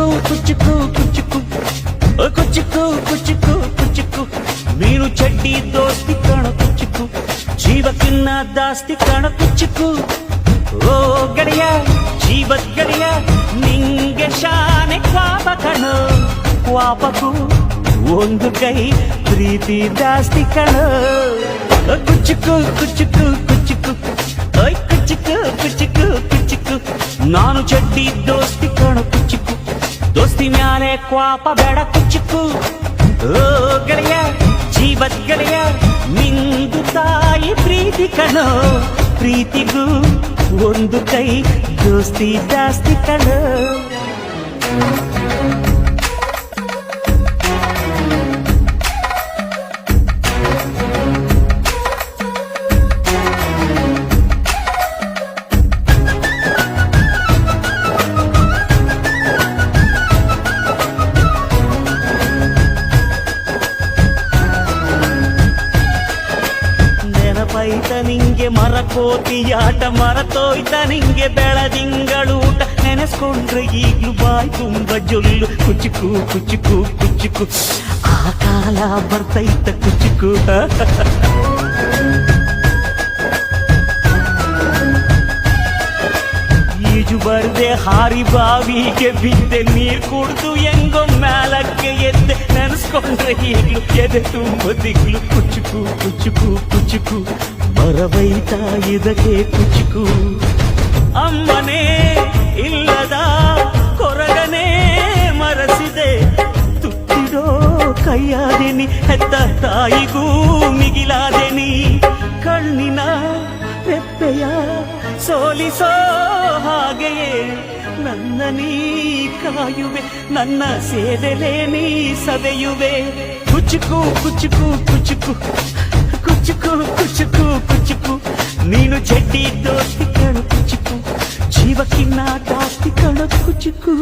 ಕುಚ್ಚುಕು ಕುಚ್ಚುಕು ಕುಚ್ಚುಕು ಕುಚ್ಚುಕು ಕುಚ್ಚುಕು ಕುಚ್ಚುಕು ನೀನು ಚಡ್ಡಿ ದೋಸ್ತಿ ಕಾಣ ಕುಚ್ಚುಕು ಜೀವಕ್ಕಿನ್ನ ದಾಸ್ತಿ ಕಾಣ ಕುಚ್ಚುಕು ಓ ಗೆಳೆಯ ಜೀವದ ಗೆಳೆಯ ನಿಂಗೆ ಶಾನೆ ಕ್ವಾಪ ಕಣೋ ಕ್ವಾಪಕ್ಕೂ ಒಂದು ಕೈ ಪ್ರೀತಿ ಜಾಸ್ತಿ ಕಣೋ ಕುಚ್ಚುಕು ಕುಚ್ಚುಕು ಕುಚ್ಚುಕು ಕುಚ್ಚುಕು ಕುಚ್ಚುಕು ಕುಚ್ಚುಕು ನಾನು ಚಡ್ಡಿ ದೋಸ್ತಿ ಕಾಣ ಕುಚ್ಚುಕು ದೋಸ್ತಿ ಮ್ಯಾಲೆ ಕ್ವಾಪ ಬೇಡ ಕುಚ್ಚುಕು ಓ ಗೆಳೆಯ ಜೀವದ ಗೆಳೆಯ ನಿಂದು ತಾಯಿ ಪ್ರೀತಿ ಕಣೋ ಪ್ರೀತಿಗೂ ಒಂದು ಕೈ ದೋಸ್ತಿ ಜಾಸ್ತಿ ಕಣೋ ನೆನಪೈತ ನಿಂಗೆ ಮರಕೋತಿಯಾಟ ಮರತೋಯ್ತ ನಿಂಗೆ ಬೆಳದಿಂಗಳೂಟ ನೆನೆಸ್ಕೊಂಡ್ರೆ ಈಗ್ಲೂ ಬಾಯ್ ತುಂಬ ಜೊಲ್ಲು ಕುಚ್ಚುಕು ಕುಚ್ಚುಕು ಕುಚ್ಚುಕು ಆ ಕಾಲ ಬರ್ತೈತ ಕುಚ್ಚುಕು ಈಜು ಬರ್ದೆ ಹಾರಿ ಬಾವಿಗೆ ಬಿದ್ದೆ ನೀರ್ ಕುಡ್ದು ಹೆಂಗೋ ಮ್ಯಾಲಕ್ಕೆ ಎದ್ದೆ ನೆನೆಸ್ಕೊಂಡ್ರೆ ಈಗ್ಲೂ ಎದೆ ತುಂಬ ದಿಗ್ಲು ಕುಚ್ಚುಕು ಕುಚ್ಚುಕು ಕುಚ್ಚುಕು ಬರಬೈತ ಇದಕ್ಕೆ ಕುಚ್ಚುಕು ಅಮ್ಮನೇ ಇಲ್ಲದ ಕೊರಗನೇ ಮರಸಿದೆ ತುತ್ತಿಡೋ ಕೈಯಾದೆನಿ ಹೆತ್ತ ತಾಯಿಗೂ ಮಿಗಿಲಾದೆನಿ ಕಣ್ಣಿನ ರೆಪ್ಪೆಯ ಸೋಲಿಸೋ ಹಾಗೆಯೇ ನನ್ನ ನೀ ಕಾಯುವೆ ನನ್ನ ಸೇದೆಲೆ ನೀ ಸವೆಯುವೆ ಕುಚ್ಚುಕು ಕುಚ್ಚುಕು ಕುಚ್ಚುಕು ಕುಚ್ಚುಕು ಕುಚ್ಚುಕು ಕುಚ್ಚುಕು ನೀನು ಚಡ್ಡಿ ದೋಸ್ತಿ ಕಣು ಕುಚ್ಚುಕು ಜೀವಕ್ಕಿನ್ನ ಜಾಸ್ತಿ ಕಣು ಕುಚ್ಚುಕು